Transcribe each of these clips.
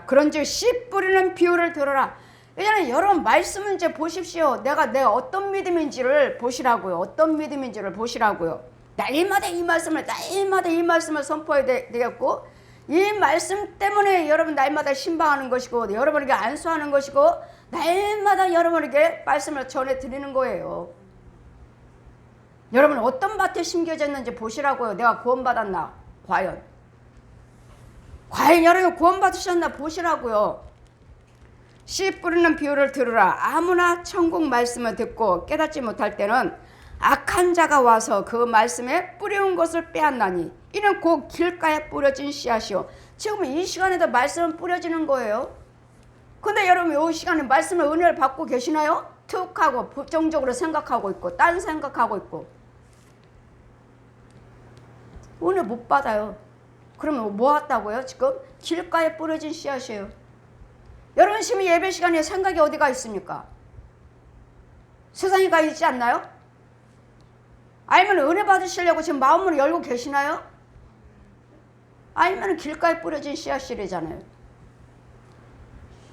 들으라. 그런즉 씨 뿌리는 비유를 들으라. 이제는 여러분 말씀은 이제 보십시오. 내가 어떤 믿음인지를 보시라고요. 어떤 믿음인지를 보시라고요. 날마다 이 말씀을 선포해야 되겠고, 이 말씀 때문에 여러분 날마다 신방하는 것이고, 여러분에게 안수하는 것이고, 날마다 여러분에게 말씀을 전해드리는 거예요. 여러분 어떤 밭에 심겨져 있는지 보시라고요. 내가 구원받았나? 과연 여러분 구원받으셨나 보시라고요. 씨 뿌리는 비유를 들으라. 아무나 천국 말씀을 듣고 깨닫지 못할 때는 악한 자가 와서 그 말씀에 뿌려온 것을 빼앗나니 이는 곧 길가에 뿌려진 씨앗이요. 지금 이 시간에도 말씀은 뿌려지는 거예요. 근데 여러분 이 시간에 말씀의 은혜를 받고 계시나요? 툭 하고 부정적으로 생각하고 있고 딴 생각하고 있고 은혜 못 받아요. 그러면 뭐 왔다고요? 지금 길가에 뿌려진 씨앗이에요. 여러분 지금 예배 시간에 생각이 어디가 있습니까? 세상에 가 있지 않나요? 아니면 은혜 받으시려고 지금 마음을 열고 계시나요? 아니면 길가에 뿌려진 씨앗이래잖아요.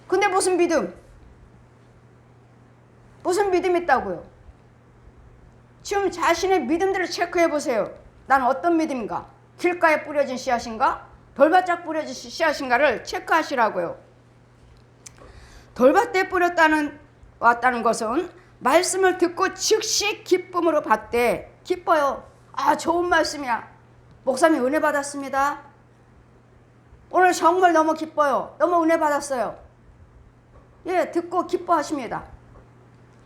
근데 무슨 믿음? 무슨 믿음이 있다고요? 지금 자신의 믿음들을 체크해 보세요. 난 어떤 믿음인가? 길가에 뿌려진 씨앗인가? 돌밭에 뿌려진 씨앗인가를 체크하시라고요. 돌밭에 왔다는 것은 말씀을 듣고 즉시 기쁨으로 받되 기뻐요. 아, 좋은 말씀이야. 목사님 은혜 받았습니다. 오늘 정말 너무 기뻐요. 너무 은혜 받았어요. 예, 듣고 기뻐하십니다.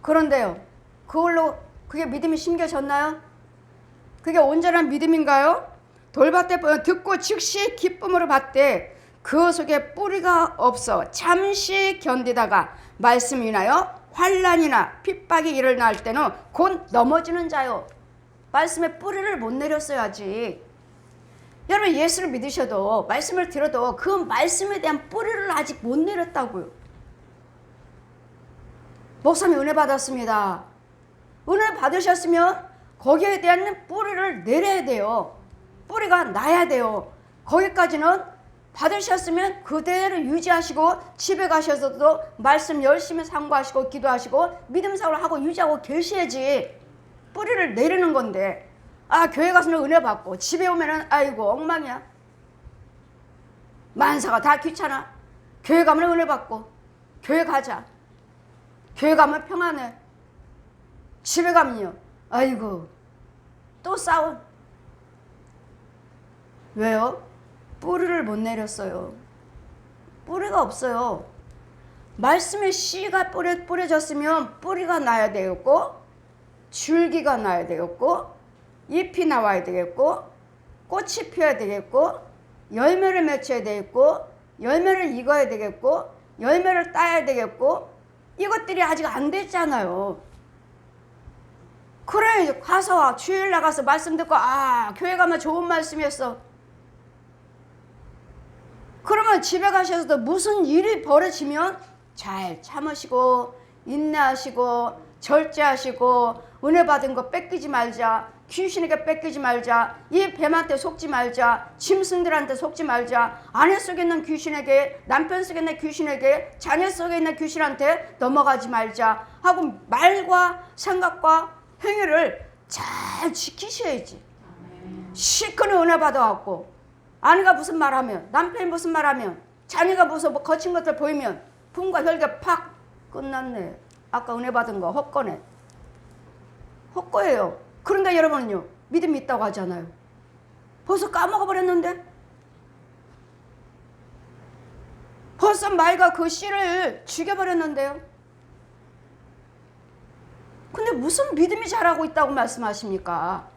그런데요, 그게 믿음이 심겨졌나요? 그게 온전한 믿음인가요? 돌밭에 듣고 즉시 기쁨으로 받되 그 속에 뿌리가 없어 잠시 견디다가 말씀이 인하여 환난이나 핍박이 일어날 때는 곧 넘어지는 자요. 말씀에 뿌리를 못 내렸어야지. 여러분 예수를 믿으셔도 말씀을 들어도 그 말씀에 대한 뿌리를 아직 못 내렸다고요. 목사님 은혜 받았습니다. 은혜 받으셨으면 거기에 대한 뿌리를 내려야 돼요. 뿌리가 나야 돼요. 거기까지는 받으셨으면 그대로 유지하시고 집에 가셔서도 말씀 열심히 상고하시고 기도하시고 믿음 생활을 하고 유지하고 계셔야지. 뿌리를 내리는 건데 아, 교회 가서는 은혜 받고 집에 오면은 아이고 엉망이야. 만사가 다 귀찮아. 교회 가면 은혜 받고 교회 가자. 교회 가면 평안해. 집에 가면요 아이고 또 싸워. 왜요? 뿌리를 못 내렸어요. 뿌리가 없어요. 말씀에 씨가 뿌려졌으면 뿌리가 나야 되겠고 줄기가 나야 되겠고 잎이 나와야 되겠고 꽃이 피어야 되겠고 열매를 맺혀야 되겠고 열매를 익어야 되겠고 열매를 따야 되겠고 이것들이 아직 안 됐잖아요. 그래 가서 주일 나가서 말씀 듣고 아 교회 가면 좋은 말씀이었어. 그러면 집에 가셔서도 무슨 일이 벌어지면 잘 참으시고 인내하시고 절제하시고 은혜 받은 거 뺏기지 말자. 귀신에게 뺏기지 말자. 이 뱀한테 속지 말자. 짐승들한테 속지 말자. 아내 속에 있는 귀신에게 남편 속에 있는 귀신에게 자녀 속에 있는 귀신한테 넘어가지 말자 하고 말과 생각과 행위를 잘 지키셔야지. 시큰 은혜 받아갖고 아내가 무슨 말하면 남편이 무슨 말하면 자녀가 무슨 뭐 거친 것들 보이면 분과 혈기 팍 끝났네. 아까 은혜 받은 거 헛거네. 헛거예요. 그런데 여러분은요 믿음이 있다고 하잖아요. 벌써 까먹어버렸는데 벌써 말과 그 씨를 죽여버렸는데요. 근데 무슨 믿음이 자라고 있다고 말씀하십니까?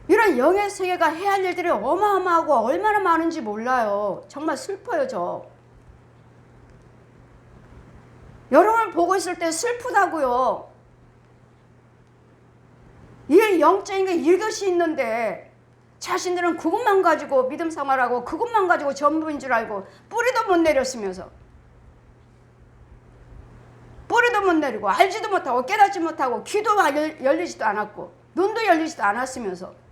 이런 영의 세계가 해야 할 일들이 어마어마하고 얼마나 많은지 몰라요. 정말 슬퍼요. 저 여러분을 보고 있을 때 슬프다고요. 이 영적인 게 이것이 있는데 자신들은 그것만 가지고 믿음 생활하고 그것만 가지고 전부인 줄 알고 뿌리도 못 내렸으면서 뿌리도 못 내리고 알지도 못하고 깨닫지 못하고 귀도 열리지도 않았고 눈도 열리지도 않았으면서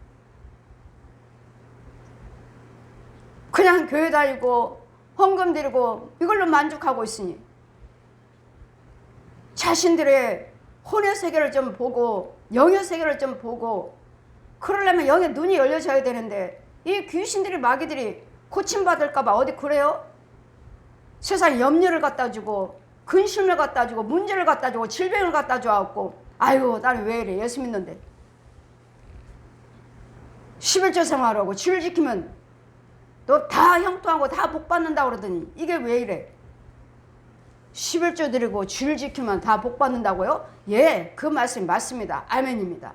그냥 교회 다니고 헌금 드리고 이걸로 만족하고 있으니 자신들의 혼의 세계를 좀 보고 영의 세계를 좀 보고 그러려면 영의 눈이 열려져야 되는데 이 귀신들이 마귀들이 고침받을까 봐 어디 그래요? 세상에 염려를 갖다 주고 근심을 갖다 주고 문제를 갖다 주고 질병을 갖다 줘갖고 아유 나는 왜 이래 예수 믿는데 11조 생활하고 주를 지키면 너 다 형통하고 다 복받는다 그러더니 이게 왜 이래? 11조 드리고 주를 지키면 다 복받는다고요? 예, 그 말씀이 맞습니다. 아멘입니다.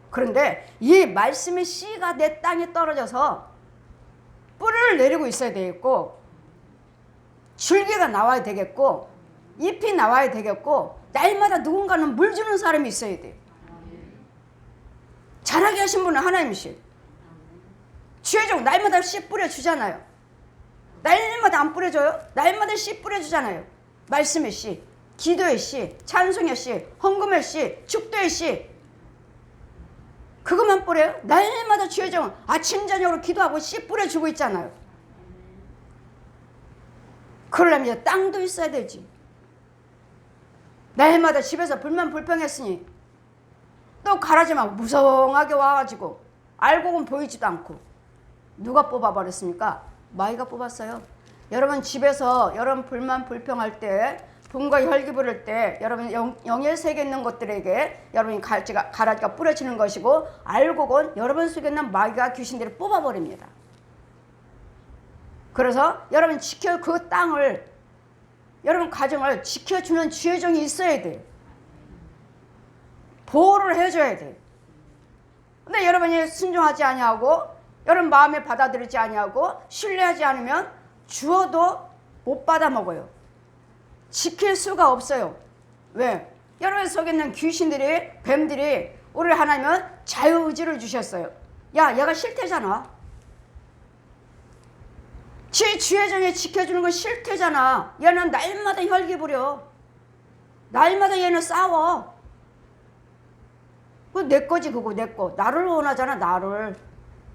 그런데 이 말씀의 씨가 내 땅에 떨어져서 뿌리를 내리고 있어야 되겠고 줄기가 나와야 되겠고 잎이 나와야 되겠고 날마다 누군가는 물 주는 사람이 있어야 돼. 자라게 하신 분은 하나님이시. 주의 종 날마다 씨 뿌려주잖아요. 날마다 안 뿌려줘요? 날마다 씨 뿌려주잖아요. 말씀의 씨, 기도의 씨, 찬송의 씨, 헌금의 씨, 축도의 씨. 그것만 뿌려요? 날마다 주의 종 아침 저녁으로 기도하고 씨 뿌려주고 있잖아요. 그러려면 이제 땅도 있어야 되지. 날마다 집에서 불평했으니 또 가라지만 무성하게 와가지고 알고는 보이지도 않고 누가 뽑아버렸습니까? 마귀가 뽑았어요. 여러분 집에서 여러분 불평할 때 분과 혈기 부를 때 여러분 영의 세계에 있는 것들에게 여러분이 가라지가 뿌려지는 것이고 알고는 여러분 속에 있는 마귀가 귀신들을 뽑아버립니다. 그래서 여러분 그 땅을 여러분 가정을 지켜주는 주의 종이 있어야 돼. 보호를 해줘야 돼. 근데 여러분이 순종하지 아니하고 여러분 마음에 받아들이지 아니하고 신뢰하지 않으면 주어도 못 받아 먹어요. 지킬 수가 없어요. 왜? 여러분 속에 있는 귀신들이 뱀들이 우리 하나님은 자유의지를 주셨어요. 야 얘가 싫대잖아. 주의 종이 지켜주는 건 싫대잖아. 얘는 날마다 혈기 부려. 날마다 얘는 싸워. 그거 내 거지 그거 내 거. 나를 원하잖아 나를.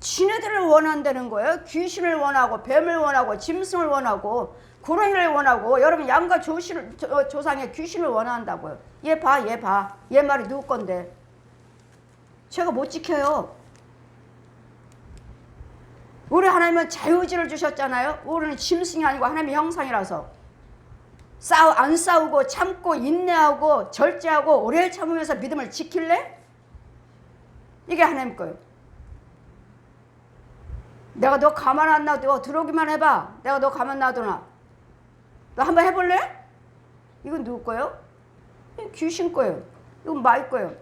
지네들을 원한다는 거예요. 귀신을 원하고 뱀을 원하고 짐승을 원하고 구렁이를 원하고 여러분 양과 조상의 귀신을 원한다고요. 얘 봐. 얘 말이 누구 건데. 제가 못 지켜요. 우리 하나님은 자유의지를 주셨잖아요. 우리는 짐승이 아니고 하나님의 형상이라서 안 싸우고 참고 인내하고 절제하고 오래 참으면서 믿음을 지킬래? 이게 하나님 거예요. 내가 너 가만 안 놔둬. 들어오기만 해봐. 내가 너 가만 놔두나. 너 한번 해볼래? 이건 누구 거예요? 이건 귀신 거예요. 이건 마귀 거예요.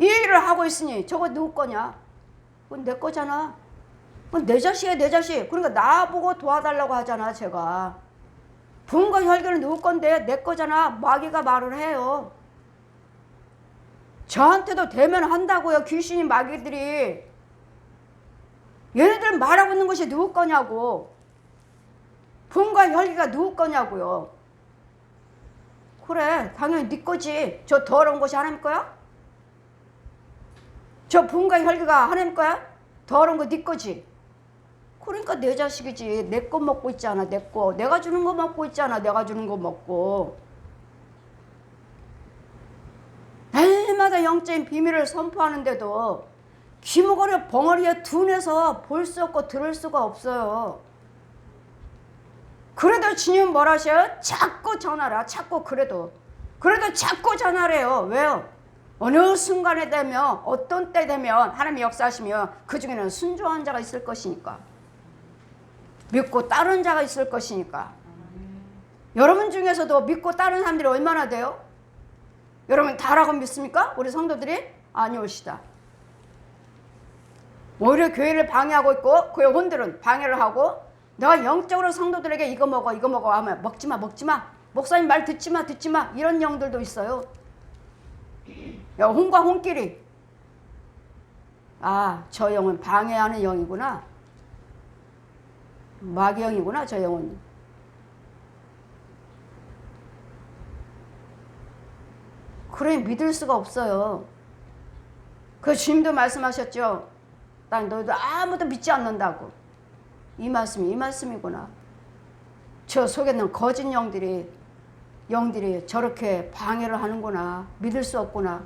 이 일을 하고 있으니 저거 누구 거냐? 그건 내 거잖아. 그건 내 자식이야 내 자식. 그러니까 나보고 도와달라고 하잖아 제가. 분과 혈기는 누구 건데 내 거잖아. 마귀가 말을 해요. 저한테도 대면한다고요. 귀신이 마귀들이. 얘네들 말하고 있는 것이 누구 거냐고. 분과 혈기가 누구 거냐고요. 그래 당연히 네 거지. 저 더러운 것이 하나님 거야? 저 분과 혈기가 하나님 거야? 더러운 거 네 거지. 그러니까 내 자식이지. 내 거 먹고 있잖아 내 거. 내가 주는 거 먹고 있잖아. 내가 주는 거 먹고. 날마다 영적인 비밀을 선포하는데도 귀머거리 벙어리에 둔해서 볼 수 없고 들을 수가 없어요. 그래도 주님 뭐라 하셔요? 자꾸 전하라. 자꾸 그래도 자꾸 전하래요. 왜요? 어느 순간에 되면 어떤 때 되면 하나님이 역사하시면 그 중에는 순종한 자가 있을 것이니까 믿고 따른 자가 있을 것이니까. 여러분 중에서도 믿고 따른 사람들이 얼마나 돼요? 여러분 다라고 믿습니까? 우리 성도들이? 아니올시다. 오히려 교회를 방해하고 있고 교회 혼들은 방해를 하고 내가 영적으로 성도들에게 이거 먹어 하면 먹지마 목사님 말 듣지마 이런 영들도 있어요. 야, 혼과 혼끼리 저 영은 방해하는 영이구나. 마귀 영이구나 저 영은. 그래 믿을 수가 없어요. 그 주님도 말씀하셨죠. 너희들 아무도 믿지 않는다고. 이 말씀이 이 말씀이구나. 저 속에 있는 거짓 영들이 저렇게 방해를 하는구나. 믿을 수 없구나.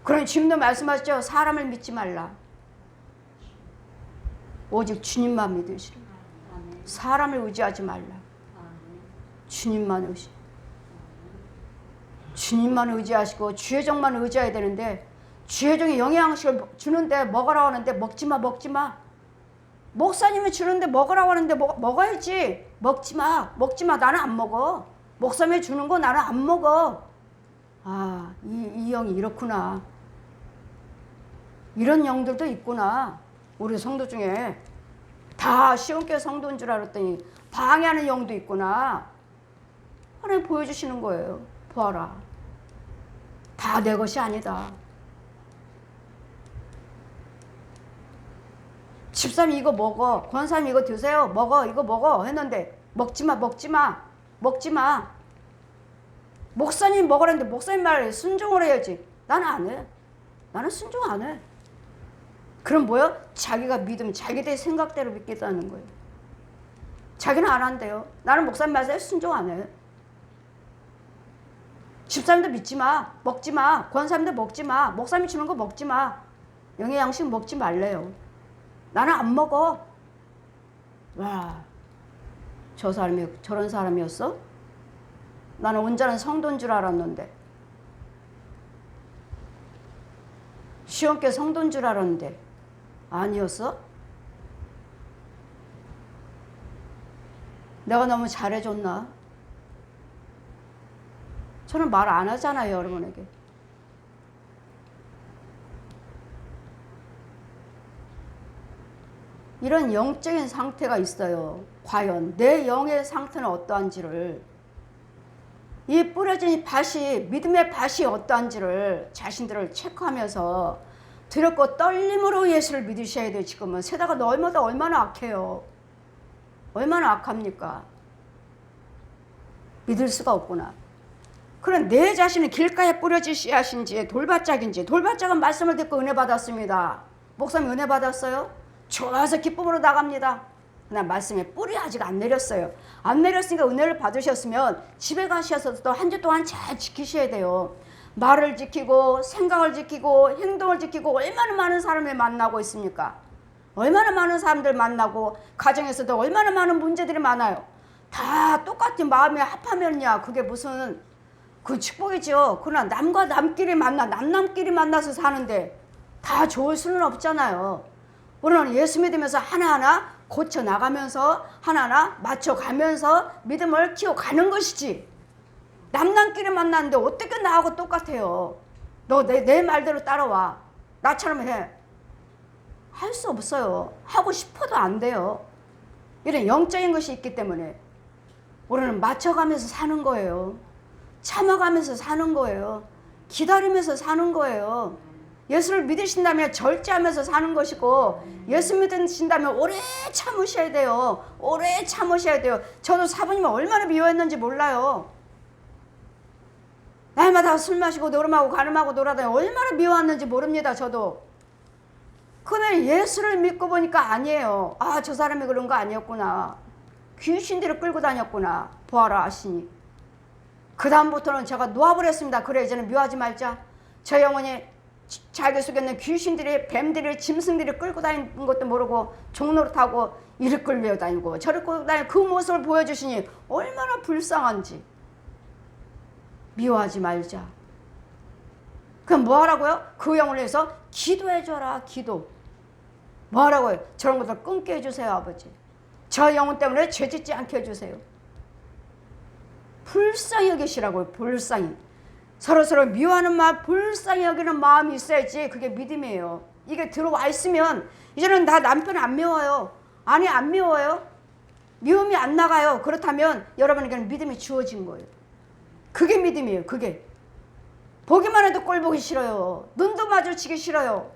그러니 주님도 말씀하셨죠. 사람을 믿지 말라. 오직 주님만 믿으시라. 사람을 의지하지 말라. 주님만 의지하시고 주의 종만 의지해야 되는데, 주의 종이 영양식을 주는데 먹으라고 하는데 먹지마. 목사님이 주는데 먹으라고 하는데 먹어야지. 먹지마. 나는 안 먹어. 목사님이 주는 거 나는 안 먹어. 이 영이 이렇구나. 이런 영들도 있구나. 우리 성도 중에 다 시온교회 성도인 줄 알았더니 방해하는 영도 있구나. 하나님 보여주시는 거예요. 보아라. 다 내 것이 아니다. 집사님 이거 먹어. 권사님 이거 드세요. 이거 먹어. 했는데 먹지마. 목사님 먹으라는데 목사님 말에 순종을 해야지. 나는 안 해. 나는 순종 안 해. 그럼 뭐요? 자기가 믿으면 자기들 생각대로 믿겠다는 거예요. 자기는 안 한대요. 나는 목사님 말에 순종 안 해. 집사님도 믿지 마. 먹지 마. 권사님도 먹지 마. 목사님이 주는 거 먹지 마. 영의 양식 먹지 말래요. 나는 안 먹어. 와, 저 사람이 저런 사람이었어? 나는 온전한 성도인 줄 알았는데, 시온교회 성도인 줄 알았는데 아니었어? 내가 너무 잘해줬나? 저는 말 안 하잖아요, 여러분에게. 이런 영적인 상태가 있어요. 과연 내 영의 상태는 어떠한지를, 이 뿌려진 이 밭이, 믿음의 밭이 어떠한지를 자신들을 체크하면서 두렵고 떨림으로 예수를 믿으셔야 돼요. 지금은 세대가 얼마나 악해요. 얼마나 악합니까? 믿을 수가 없구나. 그럼 내 자신은 길가에 뿌려진 씨앗인지 돌밭짝인지. 돌밭짝은 말씀을 듣고 은혜 받았습니다. 목사님 은혜 받았어요? 좋아서 기쁨으로 나갑니다. 그러나 말씀에 뿌리 아직 안 내렸어요. 안 내렸으니까 은혜를 받으셨으면 집에 가셔서 또 한 주 동안 잘 지키셔야 돼요. 말을 지키고 생각을 지키고 행동을 지키고 얼마나 많은 사람을 만나고 있습니까? 얼마나 많은 사람들 만나고 가정에서도 얼마나 많은 문제들이 많아요. 다 똑같은 마음에 합하면야 그게 무슨 그 축복이죠. 그러나 남과 남끼리 남끼리 만나서 사는데 다 좋을 수는 없잖아요. 우리는 예수 믿으면서 하나하나 고쳐나가면서 하나하나 맞춰가면서 믿음을 키워가는 것이지, 남남끼리 만났는데 어떻게 나하고 똑같아요. 너 내 말대로 따라와. 나처럼 해. 할 수 없어요. 하고 싶어도 안 돼요. 이런 영적인 것이 있기 때문에 우리는 맞춰가면서 사는 거예요. 참아가면서 사는 거예요. 기다리면서 사는 거예요. 예수를 믿으신다면 절제하면서 사는 것이고, 예수 믿으신다면 오래 참으셔야 돼요. 오래 참으셔야 돼요. 저도 사부님을 얼마나 미워했는지 몰라요. 날마다 술 마시고 노름하고 가늠하고 놀아다니 얼마나 미워했는지 모릅니다. 저도. 그날 예수를 믿고 보니까 아니에요. 저 사람이 그런 거 아니었구나. 귀신들을 끌고 다녔구나. 보아라 하시니. 그 다음부터는 제가 놓아버렸습니다. 그래, 이제는 미워하지 말자. 저 영혼이 자기 속에 있는 귀신들이, 뱀들이, 짐승들이 끌고 다니는 것도 모르고 종노릇하고 이를 끌려 다니고 저를 끌고 다니는 그 모습을 보여주시니 얼마나 불쌍한지. 미워하지 말자. 그럼 뭐 하라고요? 그 영혼을 위해서 기도해줘라. 기도. 뭐 하라고요? 저런 것들 끊게 해주세요. 아버지. 저 영혼 때문에 죄짓지 않게 해주세요. 불쌍히 여기시라고요. 불쌍히. 서로서로 미워하는 마음, 불쌍히 여기는 마음이 있어야지 그게 믿음이에요. 이게 들어와 있으면 이제는 나 남편 안 미워요. 아니, 안 미워요. 미움이 안 나가요. 그렇다면 여러분에게는 믿음이 주어진 거예요. 그게 믿음이에요. 그게. 보기만 해도 꼴 보기 싫어요. 눈도 마주치기 싫어요.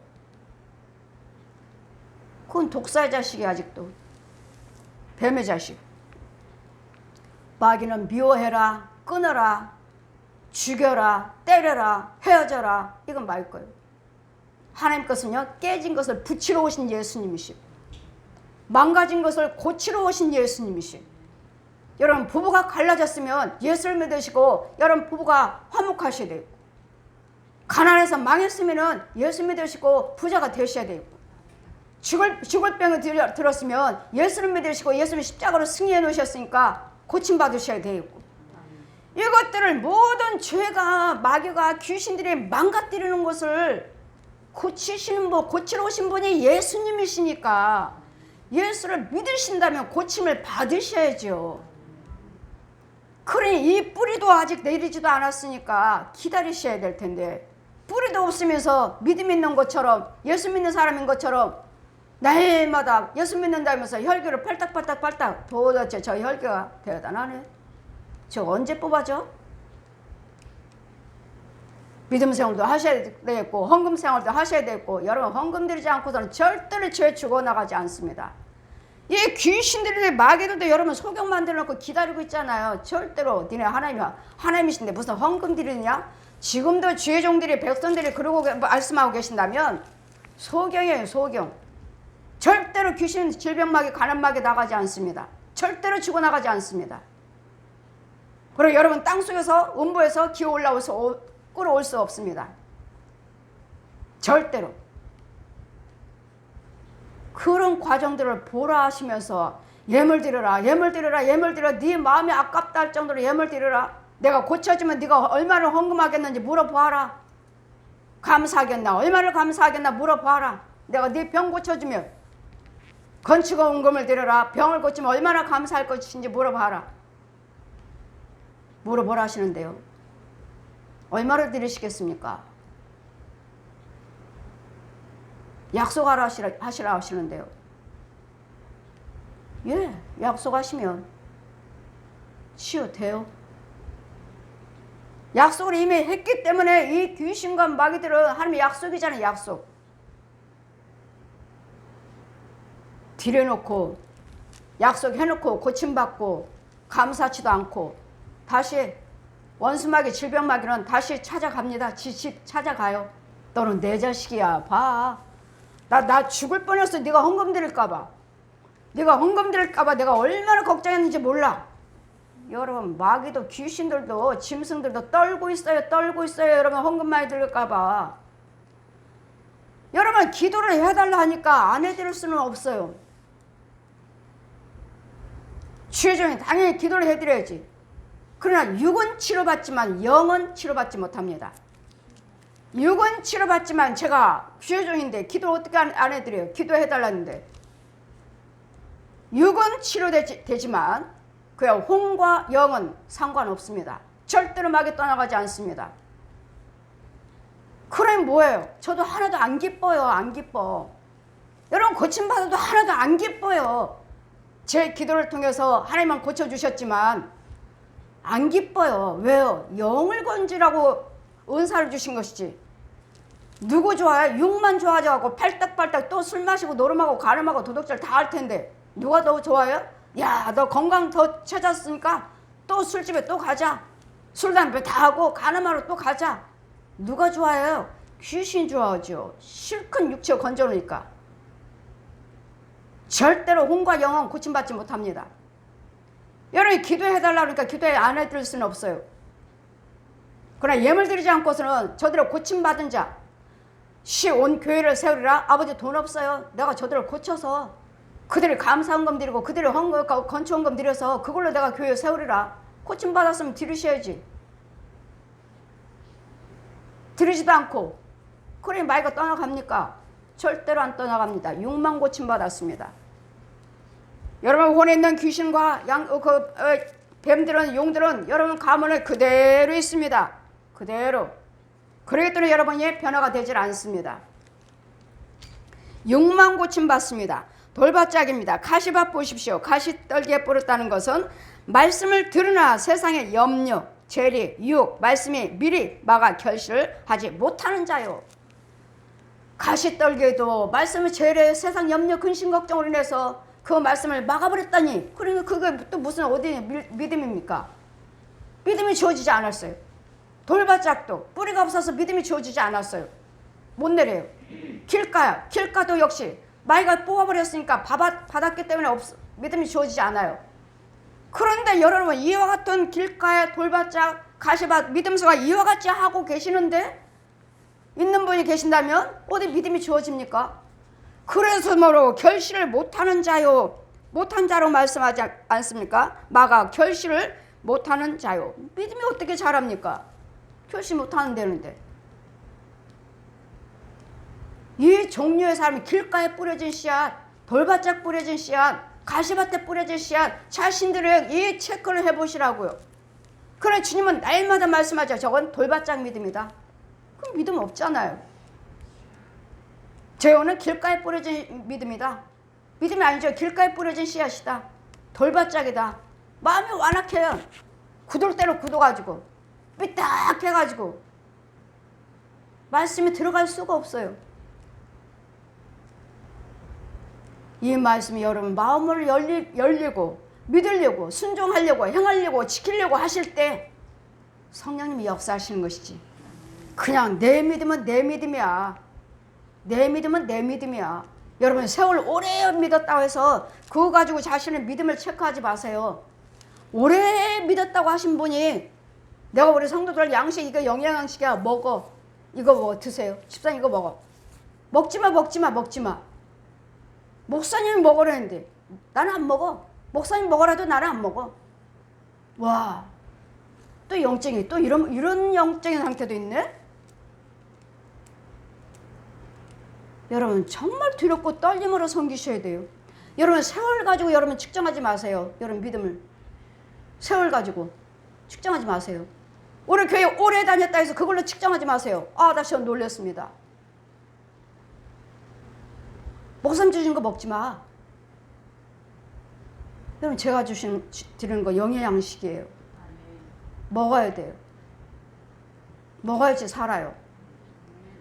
그건 독사의 자식이 아직도. 뱀의 자식. 마귀는 미워해라, 끊어라, 죽여라, 때려라, 헤어져라. 이건 말 거예요. 하나님 것은요, 깨진 것을 붙이러 오신 예수님이시, 망가진 것을 고치러 오신 예수님이시. 여러분, 부부가 갈라졌으면 예수를 믿으시고 여러분 부부가 화목하셔야 돼요. 가난해서 망했으면 예수 믿으시고 부자가 되셔야 돼요. 죽을 병을 들었으면 예수를 믿으시고 예수님 십자가로 승리해 놓으셨으니까 고침받으셔야 돼요. 이것들을 모든 죄가, 마귀가, 귀신들이 망가뜨리는 것을 고치시는 분, 고치러 오신 분이 예수님이시니까 예수를 믿으신다면 고침을 받으셔야죠. 그러니 이 뿌리도 아직 내리지도 않았으니까 기다리셔야 될 텐데, 뿌리도 없으면서 믿음 있는 것처럼, 예수 믿는 사람인 것처럼 날마다 예수 믿는다면서 혈기를 팔딱팔딱 도대체 저 혈기가 대단하네. 저 언제 뽑아져? 믿음 생활도 하셔야 되겠고 헌금 생활도 하셔야 되겠고, 여러분 헌금 드리지 않고서는 절대로 죄 죽어나가지 않습니다. 이 귀신들이, 마귀들도 여러분 소경 만들어놓고 기다리고 있잖아요. 절대로 니네 하나님이신데 무슨 헌금 드리느냐? 지금도 주의 종들이, 백성들이 그러고 말씀하고 계신다면 소경이에요, 소경. 절대로 귀신, 질병마귀, 가난마귀 나가지 않습니다. 절대로 죽어나가지 않습니다. 그리고 여러분 땅속에서 음부에서 기어 올라와서 끌어올 수 없습니다. 절대로. 그런 과정들을 보라 하시면서 예물 드려라, 예물 드려라, 예물 드려. 네 마음이 아깝다 할 정도로 예물 드려라. 내가 고쳐주면 네가 얼마나 헌금하겠는지 물어봐라. 감사하겠나, 얼마나 감사하겠나 물어봐라. 내가 네 병 고쳐주면 건축원금을 드려라. 병을 고치면 얼마나 감사할 것인지 물어봐라. 물어보라 하시는데요, 얼마를 드리시겠습니까? 약속하라 하시라 하시는데요, 예, 약속하시면 치유돼요. 약속을 이미 했기 때문에 이 귀신과 마귀들은 하나님의 약속이잖아요. 약속 드려놓고 약속해놓고 고침받고 감사치도 않고 다시 원수마귀, 질병마귀는 다시 찾아갑니다. 집 찾아가요. 너는 내 자식이야. 봐, 나 죽을 뻔했어. 네가 헌금 드릴까봐. 네가 헌금 드릴까봐 내가 얼마나 걱정했는지 몰라. 여러분, 마귀도 귀신들도 짐승들도 떨고 있어요. 떨고 있어요. 여러분, 헌금 많이 드릴까봐. 여러분, 기도를 해달라 하니까 안 해드릴 수는 없어요. 주의종이 당연히 기도를 해드려야지. 그러나 육은 치료받지만 영은 치료받지 못합니다. 육은 치료받지만 제가 주의종인데 기도 어떻게 안 해드려요? 기도해달라는데. 육은 치료되지만 그야 혼과 영은 상관없습니다. 절대로 마귀 떠나가지 않습니다. 그럼 뭐예요? 저도 하나도 안 기뻐요. 안 기뻐. 여러분, 고침받아도 하나도 안 기뻐요. 제 기도를 통해서 하나님만 고쳐주셨지만 안 기뻐요. 왜요? 영을 건지라고 은사를 주신 것이지. 누구 좋아요? 육만 좋아져갖고 팔딱팔딱 또 술 마시고 노름하고 가늠하고 도둑질 다 할 텐데 누가 더 좋아요? 야, 너 건강 더 찾았으니까 또 술집에 또 가자. 술 담배 다 하고 가늠하러 또 가자. 누가 좋아해요? 귀신 좋아하죠. 실컷 육체 건져놓으니까. 절대로 혼과 영은 고침받지 못합니다. 여러분이 기도해달라고 그러니까 기도에 안 해드릴 수는 없어요. 그러나 예물 드리지 않고서는 저들을 고침받은 자, 온 교회를 세우리라. 아버지 돈 없어요. 내가 저들을 고쳐서 그들이 감사헌금 드리고 그들이 건축헌금 드려서 그걸로 내가 교회 세우리라. 고침받았으면 드리셔야지. 드리지도 않고 그러니 마귀가 떠나갑니까? 절대로 안 떠나갑니다. 육만 고침받았습니다. 여러분, 혼에 있는 귀신과 뱀들은, 용들은 여러분 가문에 그대로 있습니다. 그대로. 그렇기 때문에 여러분이 변화가 되질 않습니다. 육만 고침받습니다. 돌밭짝입니다. 가시밭 보십시오. 가시떨기에 뿌렸다는 것은 말씀을 들으나 세상의 염려, 재리, 유혹, 말씀이 미리 막아 결실을 하지 못하는 자요. 가시떨기에도 말씀을 재래 세상 염려, 근심, 걱정으로 인해서 그 말씀을 막아버렸다니. 그러면 그게 또 무슨 어디 믿음입니까? 믿음이 주어지지 않았어요. 돌밭짝도 뿌리가 없어서 믿음이 주어지지 않았어요. 못 내려요. 길가도 역시 마귀가 뽑아버렸으니까 받았기 때문에 믿음이 주어지지 않아요. 그런데 여러분, 이와 같은 길가에 돌바짝 가시밭 믿음수가 이와 같이 하고 계시는데 있는 분이 계신다면 어디 믿음이 주어집니까? 그래서 뭐로 결실을 못하는 자요, 못한 자로 말씀하지 않습니까? 마가 결실을 못하는 자요. 믿음이 어떻게 자랍니까? 결실 못하는 데는데. 이 종류의 사람이 길가에 뿌려진 씨앗, 돌바짝 뿌려진 씨앗, 가시밭에 뿌려진 씨앗, 자신들의 이 체크를 해보시라고요. 그래, 주님은 날마다 말씀하죠. 저건 돌바짝 믿음이다. 그럼 믿음 없잖아요. 저거는 길가에 뿌려진 믿음이다. 믿음이 아니죠. 길가에 뿌려진 씨앗이다. 돌바짝이다. 마음이 완악해요. 굳을 대로 굳어가지고 삐딱해가지고 말씀이 들어갈 수가 없어요. 이 말씀이 여러분 마음을 열리고 믿으려고 순종하려고 행하려고 지키려고 하실 때 성령님이 역사하시는 것이지, 그냥 내 믿음은 내 믿음이야, 내 믿음은 내 믿음이야. 여러분, 세월 오래 믿었다고 해서 그거 가지고 자신의 믿음을 체크하지 마세요. 오래 믿었다고 하신 분이 내가 우리 성도들 양식, 이거 영양식이야, 먹어, 이거 뭐 드세요, 집사님 이거 먹어, 먹지마 목사님이 먹으라는데 나는 안 먹어. 목사님 먹으라도 나는 안 먹어. 와, 또 영적인, 또 이런 영적인 상태도 있네. 여러분, 정말 두렵고 떨림으로 섬기셔야 돼요. 여러분, 세월 가지고 여러분 측정하지 마세요. 여러분 믿음을 세월 가지고 측정하지 마세요. 우리 교회 오래 다녔다 해서 그걸로 측정하지 마세요. 아, 다시 놀렸습니다. 목사님 주신 거 먹지 마. 여러분, 제가 드리는 거 영의 양식이에요. 먹어야 돼요. 먹어야지 살아요.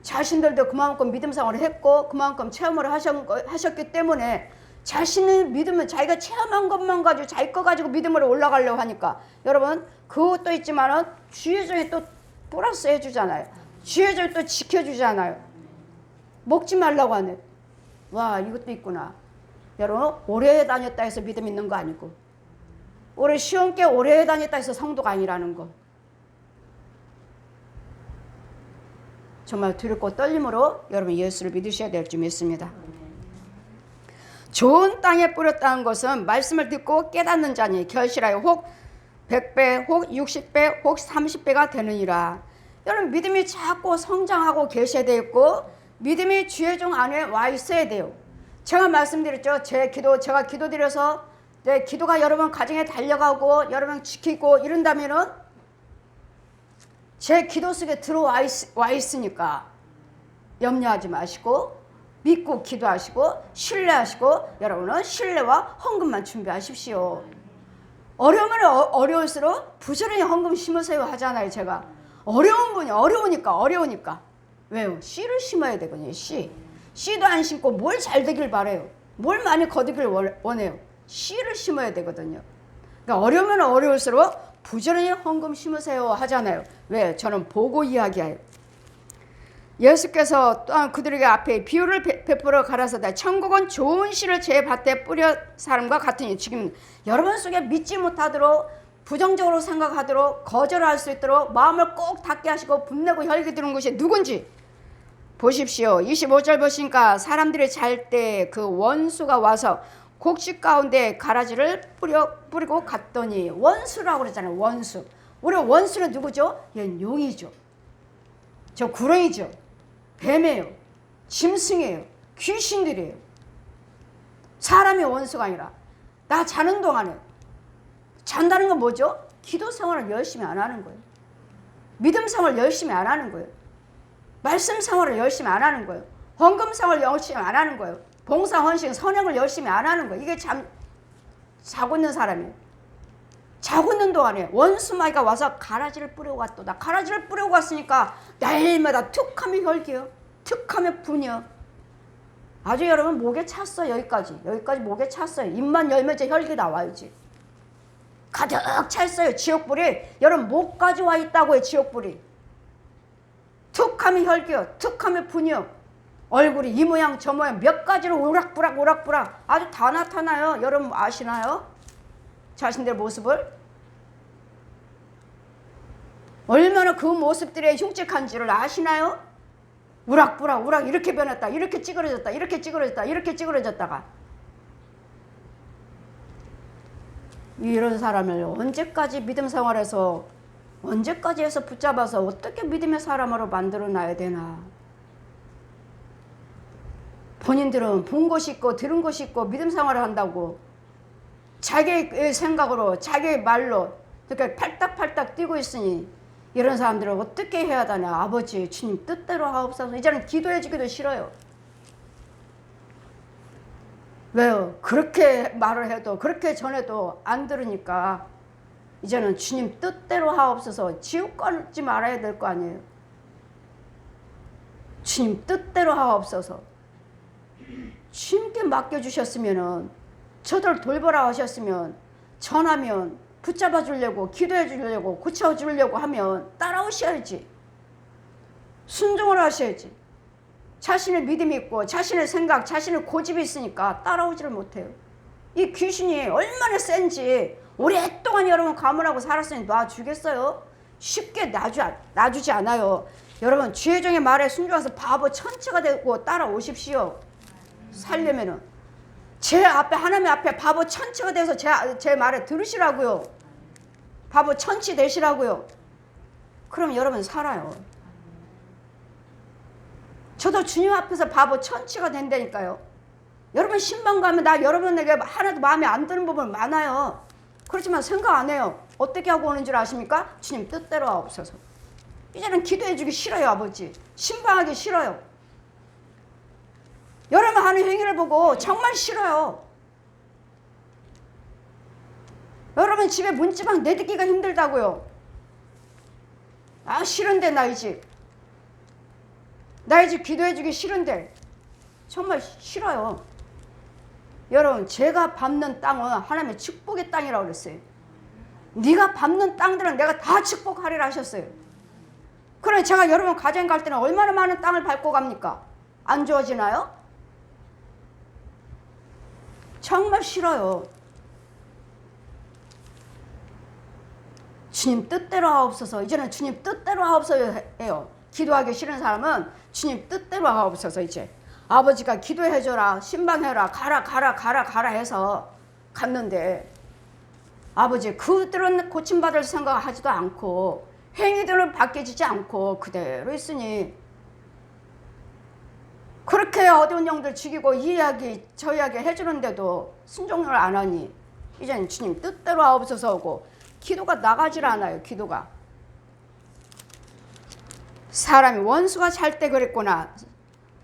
자신들도 그만큼 믿음 생활을 했고 그만큼 체험을 하셨기 때문에 자신의 믿음은 자기가 체험한 것만 가지고 자기 거 가지고 믿음으로 올라가려고 하니까, 여러분 그것도 있지만은 주의 종이 또 플러스 해주잖아요. 주의 종이 또 지켜주잖아요. 먹지 말라고 하네. 와, 이것도 있구나. 여러분, 오래 다녔다 해서 믿음 있는 거 아니고, 오래 시험께 오래 다녔다 해서 성도가 아니라는 거. 정말 두렵고 떨림으로 여러분 예수를 믿으셔야 될 줄 믿습니다. 좋은 땅에 뿌렸다는 것은 말씀을 듣고 깨닫는 자니 결실하여 혹 100배, 혹 60배, 혹 30배가 되느니라. 여러분, 믿음이 자꾸 성장하고 계셔야 되고 믿음이 주의 종 안에 와 있어야 돼요. 제가 말씀드렸죠. 제가 기도드려서 내 기도가 여러분 가정에 달려가고 여러분 지키고 이런다면은 제 기도 속에 들어와 있으니까 염려하지 마시고 믿고 기도하시고 신뢰하시고, 여러분은 신뢰와 헌금만 준비하십시오. 어려우면 어려울수록 부지런히 헌금 심으세요 하잖아요. 제가 어려운 분이 어려우니까 왜요? 씨를 심어야 되거든요. 씨도 안 심고 뭘 잘 되길 바래요. 뭘 많이 거두길 원해요. 씨를 심어야 되거든요. 그러니까 어려우면 어려울수록 부지런히 헌금 심으세요 하잖아요. 왜? 저는 보고 이야기해요. 예수께서 또한 그들에게 앞에 비유를 베풀어 가라사대 천국은 좋은 씨를 제 밭에 뿌려 사람과 같으니. 지금 여러분 속에 믿지 못하도록 부정적으로 생각하도록 거절할 수 있도록 마음을 꼭 닫게 하시고 분내고 혈기 드는 것이 누군지 보십시오. 25절 보시니까 사람들이 잘 때 그 원수가 와서 곡식 가운데 가라지를 뿌리고 갔더니. 원수라고 그러잖아요. 원수. 우리 원수는 누구죠? 얘는 용이죠. 저 구렁이죠. 뱀이에요. 짐승이에요. 귀신들이에요. 사람이 원수가 아니라 나 자는 동안에 잔다는 건 뭐죠? 기도 생활을 열심히 안 하는 거예요. 믿음 생활을 열심히 안 하는 거예요. 말씀 생활을 열심히 안 하는 거예요. 헌금 생활을 열심히 안 하는 거예요. 봉사, 헌신, 선행을 열심히 안 하는 거예요. 이게 자고 있는 사람이에요. 자고 있는 동안에 원수마귀가 와서 가라지를 뿌리고 갔도다. 가라지를 뿌리고 갔으니까 날마다 툭하면 혈기요. 툭하면 분이요. 아주 여러분 목에 찼어. 여기까지 목에 찼어요. 입만 열면 이제 혈기 나와야지. 가득 찼어요. 지옥불이 여러분 목까지 와 있다고요. 지옥불이 툭하면 혈기요, 툭하면 분이요. 얼굴이 이 모양 저 모양 몇 가지로 오락부락 아주 다 나타나요. 여러분 아시나요? 자신들 모습을 얼마나 그 모습들이 흉측한지를 아시나요? 우락 이렇게 변했다, 이렇게 찌그러졌다, 이렇게 찌그러졌다, 이렇게 찌그러졌다가 이런 사람을 언제까지 믿음 생활에서 언제까지 해서 붙잡아서 어떻게 믿음의 사람으로 만들어 놔야 되나. 본인들은 본 것이 있고 들은 것이 있고 믿음 생활을 한다고 자기의 생각으로 자기의 말로 그렇게 팔딱팔딱 뛰고 있으니 이런 사람들을 어떻게 해야 되냐. 아버지 주님 뜻대로 하옵소서. 이제는 기도해 주기도 싫어요. 왜요? 그렇게 말을 해도 그렇게 전해도 안 들으니까 이제는 주님 뜻대로 하옵소서. 지옥 가지 말아야 될 거 아니에요. 주님 뜻대로 하옵소서. 주님께 맡겨주셨으면은 저들 돌보라 하셨으면 전하면 붙잡아 주려고 기도해 주려고 고쳐 주려고 하면 따라오셔야지. 순종을 하셔야지. 자신의 믿음이 있고 자신의 생각 자신의 고집이 있으니까 따라오지를 못해요. 이 귀신이 얼마나 센지 오랫동안 여러분 가문하고 살았으니 놔주겠어요? 쉽게 놔주지 않아요. 여러분 주의 종의 말에 순종해서 바보 천치가 되고 따라오십시오. 살려면은 제 앞에 하나님 앞에 바보 천치가 돼서 제 말에 들으시라고요. 바보 천치 되시라고요. 그럼 여러분 살아요. 저도 주님 앞에서 바보 천치가 된다니까요. 여러분 신방 가면 나 여러분에게 하나도 마음에 안 드는 부분 많아요. 그렇지만 생각 안 해요. 어떻게 하고 오는 줄 아십니까? 주님 뜻대로 하옵소서. 이제는 기도해 주기 싫어요. 아버지 신방하기 싫어요. 여러분 하는 행위를 보고 정말 싫어요. 여러분 집에 문지방 내딛기가 힘들다고요. 아 싫은데 나 이 집 기도해 주기 싫은데 정말 싫어요. 여러분 제가 밟는 땅은 하나님의 축복의 땅이라고 그랬어요. 네가 밟는 땅들은 내가 다 축복하리라 하셨어요. 그래 제가 여러분 가정 갈 때는 얼마나 많은 땅을 밟고 갑니까? 안 좋아지나요? 정말 싫어요. 주님 뜻대로 하옵소서. 이제는 주님 뜻대로 하옵소서 해요. 기도하기 싫은 사람은 주님 뜻대로 하옵소서. 이제 아버지가 기도해줘라 신방해라 가라 해서 갔는데 아버지 그들은 고침받을 생각하지도 않고 행위들은 바뀌지 않고 그대로 있으니 그렇게 어두운 영들 죽이고 이 이야기 저 이야기 해주는데도 순종을 안 하니 이제는 주님 뜻대로 하옵소서 하고 기도가 나가질 않아요. 기도가 사람이 원수가 잘 때 그랬구나.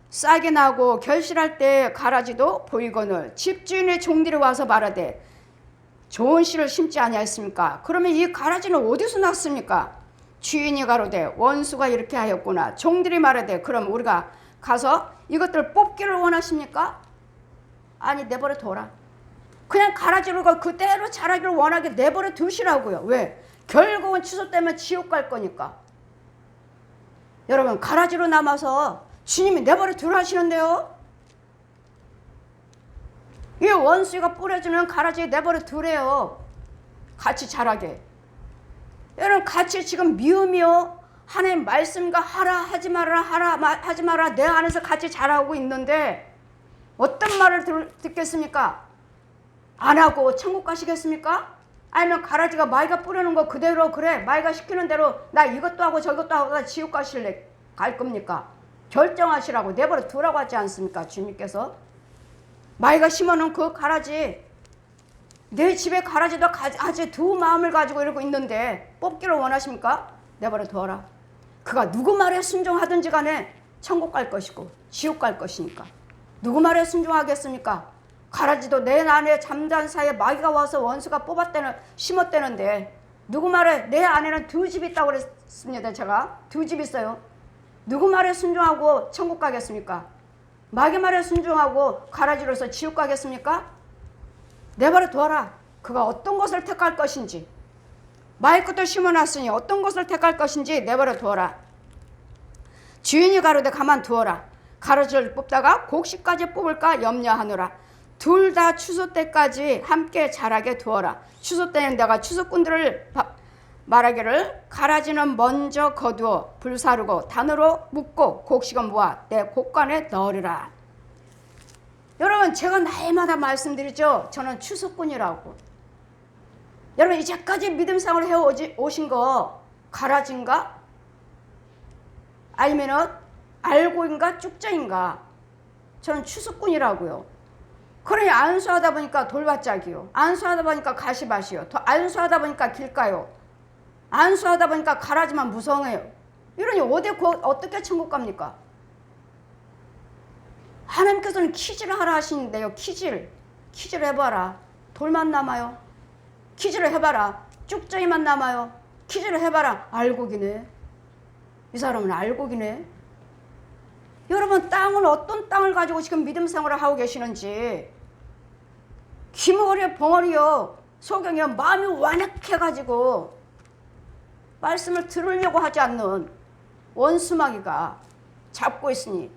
싸게 나고 결실할 때 가라지도 보이거늘 집주인의 종들이 와서 말하되 좋은 씨를 심지 아니하였습니까? 그러면 이 가라지는 어디서 났습니까? 주인이 가로되 원수가 이렇게 하였구나. 종들이 말하되 그럼 우리가 가서 이것들을 뽑기를 원하십니까? 아니 내버려 둬라. 그냥 가라지로 그대로 자라기를 원하게 내버려 두시라고요. 왜? 결국은 취소되면 지옥 갈 거니까. 여러분 가라지로 남아서 주님이 내버려 두라 하시는데요. 이 원수가 뿌려주는 가라지에 내버려 두래요. 같이 자라게. 여러분 같이 지금 미우미우 하나님 말씀과 하라 하지 마라 하지 마라 내 안에서 같이 자라고 있는데 어떤 말을 듣겠습니까? 안 하고 천국 가시겠습니까? 아니면 가라지가 마이가 뿌려놓은 거 그대로 그래 마이가 시키는 대로 나 이것도 하고 저것도 하고 나 지옥 가실래 갈 겁니까? 결정하시라고 내버려 두라고 하지 않습니까? 주님께서 마이가 심어놓은 그 가라지 내 집에 가라지도 아주 두 마음을 가지고 이러고 있는데 뽑기를 원하십니까? 내버려 두어라. 그가 누구 말에 순종하든지 간에 천국 갈 것이고 지옥 갈 것이니까 누구 말에 순종하겠습니까? 가라지도 내 안에 잠잔 사이에 마귀가 와서 원수가 심었대는데 누구 말에 내 안에는 두 집 있다고 그랬습니다. 제가 두 집 있어요. 누구 말에 순종하고 천국 가겠습니까? 마귀 말에 순종하고 가라지로서 지옥 가겠습니까? 내버려 두어라. 그가 어떤 것을 택할 것인지 마귀 것도 심어놨으니 어떤 것을 택할 것인지 내버려 두어라. 주인이 가로되 가만두어라. 가로지를 뽑다가 곡식까지 뽑을까 염려하노라. 둘 다 추수 때까지 함께 자라게 두어라. 추수 때는 내가 추수꾼들을 말하기를 가라지는 먼저 거두어 불사르고 단으로 묶고 곡식은 모아 내 곡간에 넣으리라. 여러분, 제가 날마다 말씀드리죠. 저는 추수꾼이라고. 여러분, 이제까지 믿음생활을 해오신 거 가라지인가? 아니면은 알고인가 쭉정인가? 저는 추수꾼이라고요. 그러니 안수하다 보니까 돌밭짝이요. 안수하다 보니까 가시밭이요. 안수하다 보니까 길가요. 안수하다 보니까 가라지만 무성해요. 이러니 어떻게 천국 갑니까? 하나님께서는 키질을 하라 하시는데요. 키질 해봐라. 돌만 남아요. 키질을 해봐라. 쭉정이만 남아요. 키질을 해봐라. 알곡이네. 이 사람은 알곡이네. 여러분, 땅은 어떤 땅을 가지고 지금 믿음 생활을 하고 계시는지. 기머리에 벙어리요. 소경이요. 마음이 완약해가지고 말씀을 들으려고 하지 않는 원수마귀가 잡고 있으니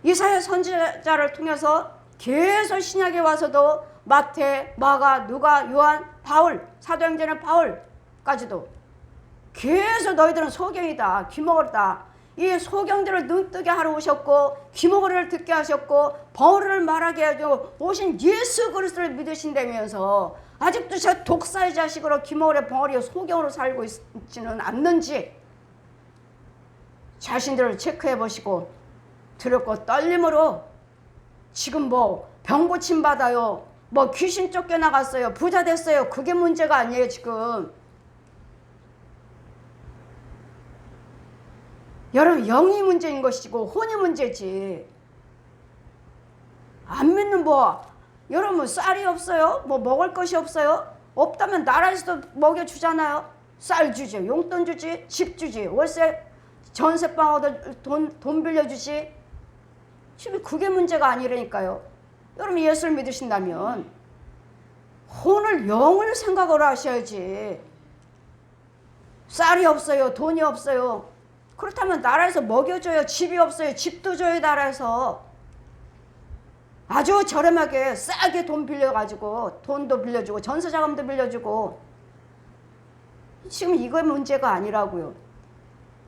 이사야 선지자를 통해서 계속 신약에 와서도 마태, 마가, 누가, 요한, 바울, 사도행전의 바울까지도 계속 너희들은 소경이다, 귀머거리다. 이 소경들을 눈뜨게 하러 오셨고 귀머거리를 듣게 하셨고 벙어리를 말하게 하고 오신 예수 그리스도를 믿으신다면서 아직도 저 독사의 자식으로 귀머거리, 벙어리, 소경으로 살고 있지는 않는지 자신들을 체크해 보시고 두렵고 떨림으로 지금 뭐 병 고침 받아요, 뭐 귀신 쫓겨나갔어요, 부자 됐어요. 그게 문제가 아니에요. 지금 여러분, 영이 문제인 것이고 혼이 문제지. 안 믿는 여러분 쌀이 없어요? 뭐 먹을 것이 없어요? 없다면 나라에서도 먹여주잖아요. 쌀 주지, 용돈 주지, 집 주지, 월세 전세방 얻어 돈 빌려주지. 지금 그게 문제가 아니라니까요. 여러분, 예수를 믿으신다면 혼을, 영을 생각을 하셔야지. 쌀이 없어요, 돈이 없어요. 그렇다면 나라에서 먹여줘요. 집이 없어요, 집도 줘요. 나라에서 아주 저렴하게 싸게 돈 빌려가지고 돈도 빌려주고 전세자금도 빌려주고. 지금 이거 문제가 아니라고요.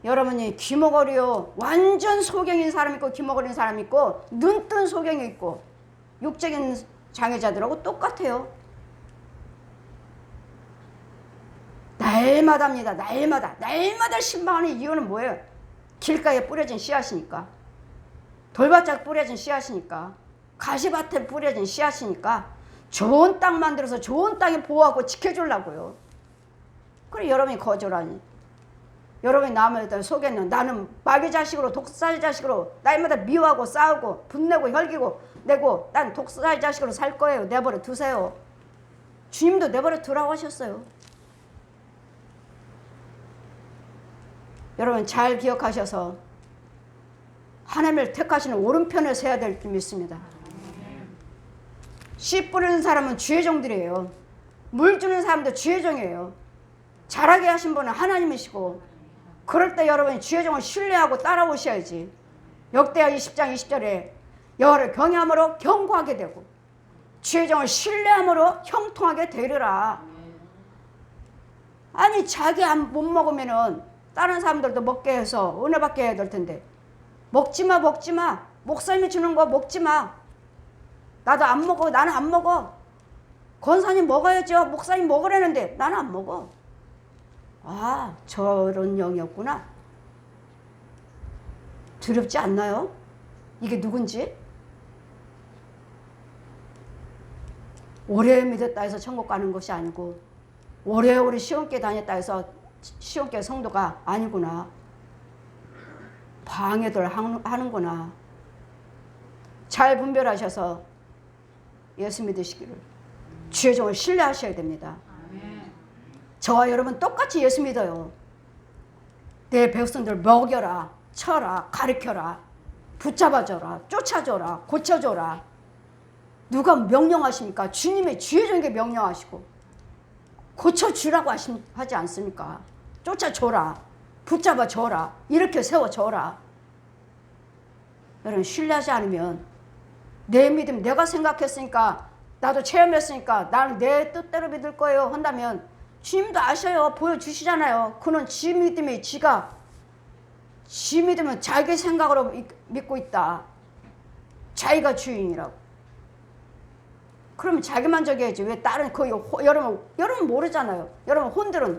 여러분이 귀머거리요, 완전 소경인 사람 있고 귀머거리는 사람 있고 눈뜬 소경이 있고 육적인 장애자들하고 똑같아요. 날마다입니다. 날마다 신방하는 이유는 뭐예요? 길가에 뿌려진 씨앗이니까, 돌바짝 뿌려진 씨앗이니까, 가시밭에 뿌려진 씨앗이니까 좋은 땅 만들어서 좋은 땅에 보호하고 지켜주려고요. 그래 여러분이 거절하니, 여러분이 남을 속에는 나는 마귀 자식으로, 독사의 자식으로 날마다 미워하고 싸우고 분내고 혈기고 내고 난 독사의 자식으로 살 거예요. 내버려 두세요. 주님도 내버려 두라고 하셨어요. 여러분 잘 기억하셔서 하나님을 택하시는 오른편에 서야 될 줄 믿습니다. 씨 뿌리는 사람은 주의 종들이에요. 물 주는 사람도 주의 종이에요. 잘하게 하신 분은 하나님이시고, 그럴 때 여러분이 주의 종을 신뢰하고 따라오셔야지. 역대하 20장 20절에 여호와를 경외함으로 경고하게 되고 주의 종을 신뢰함으로 형통하게 되리라. 아니 자기 못 먹으면은 다른 사람들도 먹게 해서 은혜 받게 해야 될 텐데, 먹지마. 목사님이 주는 거 먹지마. 나도 안 먹어. 나는 안 먹어. 권사님 먹어야죠. 목사님 먹으라는데 나는 안 먹어. 아, 저런 영이었구나. 두렵지 않나요? 이게 누군지? 오래 믿었다 해서 천국 가는 것이 아니고, 오래오래 시험교회 다녔다 해서 시험교회 성도가 아니구나. 방해들 하는구나. 잘 분별하셔서 예수 믿으시기를, 주의 종을 신뢰하셔야 됩니다. 저와 여러분 똑같이 예수 믿어요. 내 백성들 먹여라, 쳐라, 가르쳐라, 붙잡아줘라, 쫓아줘라, 고쳐줘라. 누가 명령하십니까? 주님의 주의 종에게 명령하시고 고쳐주라고 하지 않습니까? 쫓아줘라, 붙잡아줘라, 이렇게 세워줘라. 여러분 신뢰하지 않으면 내 믿음 내가 생각했으니까 나도 체험했으니까 나는 내 뜻대로 믿을 거예요 한다면 주님도 아셔요. 보여주시잖아요. 그는 지 믿음이 지 믿음은 자기 생각으로 믿고 있다. 자기가 주인이라고. 그러면 자기 만족해야지. 왜 다른 여러분 모르잖아요. 여러분 혼들은